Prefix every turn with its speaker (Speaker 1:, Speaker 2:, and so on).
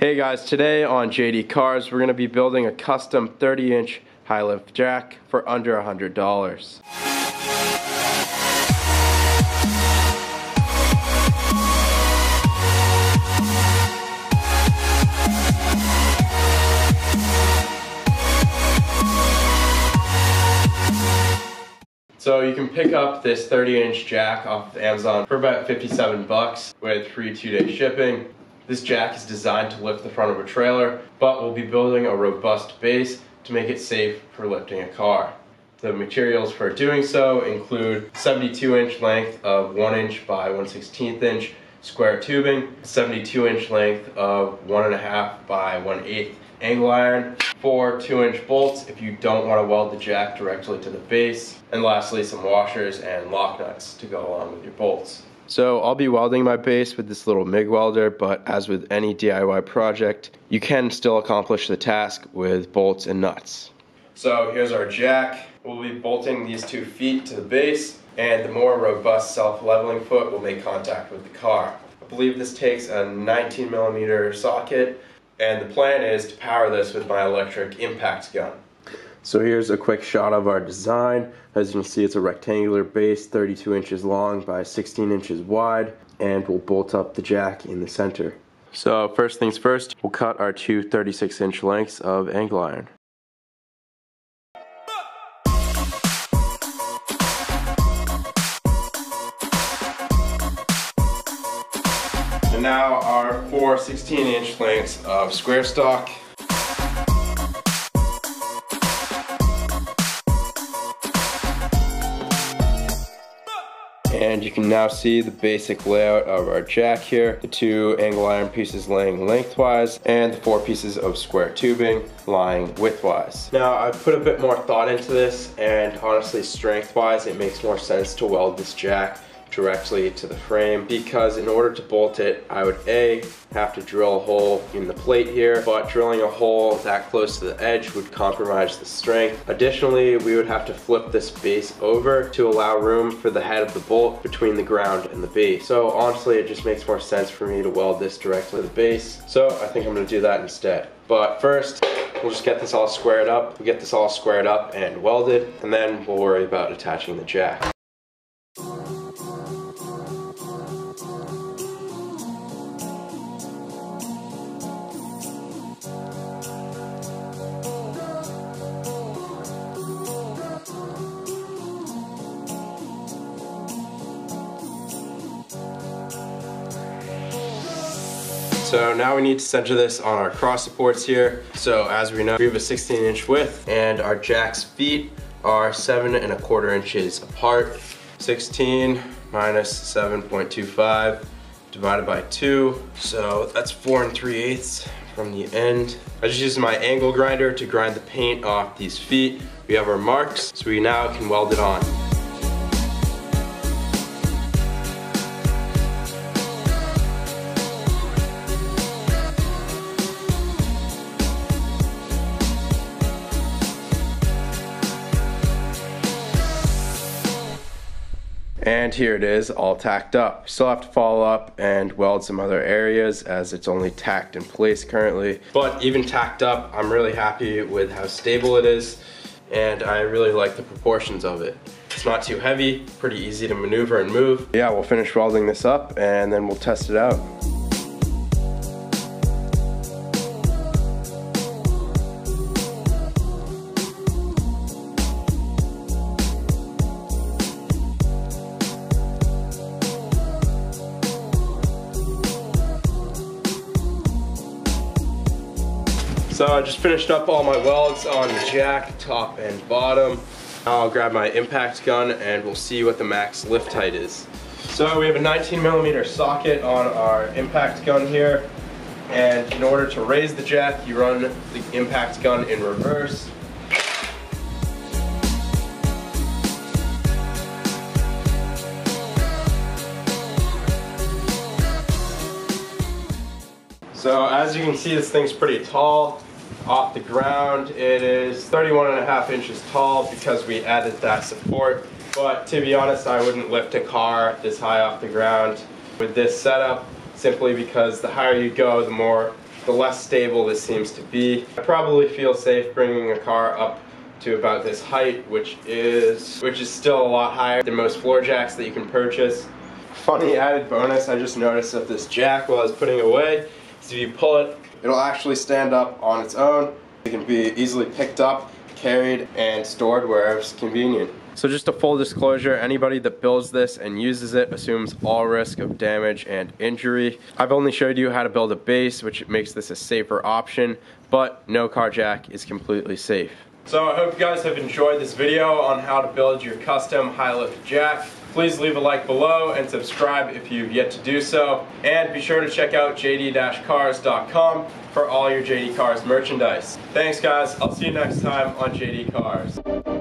Speaker 1: Hey guys, today on JD Cars we're going to be building a custom 30-inch high lift jack for under $100. So you can pick up this 30-inch jack off of Amazon for about 57 bucks with free 2-day shipping. This jack is designed to lift the front of a trailer, but we'll be building a robust base to make it safe for lifting a car. The materials for doing so include 72-inch length of 1-inch by 1/16 inch square tubing, 72-inch length of 1.5 by 1/8 angle iron, 4 2-inch bolts if you don't want to weld the jack directly to the base, and lastly some washers and lock nuts to go along with your bolts. So I'll be welding my base with this little MIG welder, but as with any DIY project, you can still accomplish the task with bolts and nuts. So here's our jack. We'll be bolting these 2 feet to the base, and the more robust self-leveling foot will make contact with the car. I believe this takes a 19mm socket, and the plan is to power this with my electric impact gun. So here's a quick shot of our design. As you can see, it's a rectangular base, 32 inches long by 16 inches wide, and we'll bolt up the jack in the center. So first things first, we'll cut our 2 36-inch lengths of angle iron. And now our 4 16-inch lengths of square stock. And you can now see the basic layout of our jack here. The 2 angle iron pieces laying lengthwise and the 4 pieces of square tubing lying widthwise. Now I've put a bit more thought into this, and honestly strength-wise it makes more sense to weld this jack directly to the frame, because in order to bolt it I would have to drill a hole in the plate here, but drilling a hole that close to the edge would compromise the strength. Additionally, we would have to flip this base over to allow room for the head of the bolt between the ground and the base. So honestly it just makes more sense for me to weld this directly to the base, so I think I'm going to do that instead. But first we'll just get this all squared up. We'll get this all squared up and welded, and then we'll worry about attaching the jack. So now we need to center this on our cross supports here. So as we know, we have a 16-inch width, and our jack's feet are 7 1/4 inches apart. 16 minus 7.25 divided by 2, so that's 4 3/8 from the end. I just used my angle grinder to grind the paint off these feet. We have our marks, so we now can weld it on. And here it is, all tacked up. Still have to follow up and weld some other areas as it's only tacked in place currently. But even tacked up, I'm really happy with how stable it is, and I really like the proportions of it. It's not too heavy, pretty easy to maneuver and move. Yeah, we'll finish welding this up and then we'll test it out. So I just finished up all my welds on the jack, top and bottom. Now I'll grab my impact gun and we'll see what the max lift height is. So we have a 19mm socket on our impact gun here, and in order to raise the jack you run the impact gun in reverse. So as you can see, this thing's pretty tall. Off the ground it is 31.5 inches tall because we added that support. But to be honest, I wouldn't lift a car this high off the ground with this setup, simply because the higher you go, the more the less stable this seems to be. I probably feel safe bringing a car up to about this height, which is still a lot higher than most floor jacks that you can purchase. Funny added bonus I just noticed of this jack while I was putting it away is if you pull it, it'll actually stand up on its own. It can be easily picked up, carried, and stored wherever it's convenient. So just a full disclosure, anybody that builds this and uses it assumes all risk of damage and injury. I've only showed you how to build a base, which makes this a safer option, but no car jack is completely safe. So I hope you guys have enjoyed this video on how to build your custom high lift jack. Please leave a like below and subscribe if you've yet to do so. And be sure to check out jd-cars.com for all your JD Cars merchandise. Thanks guys, I'll see you next time on JD Cars.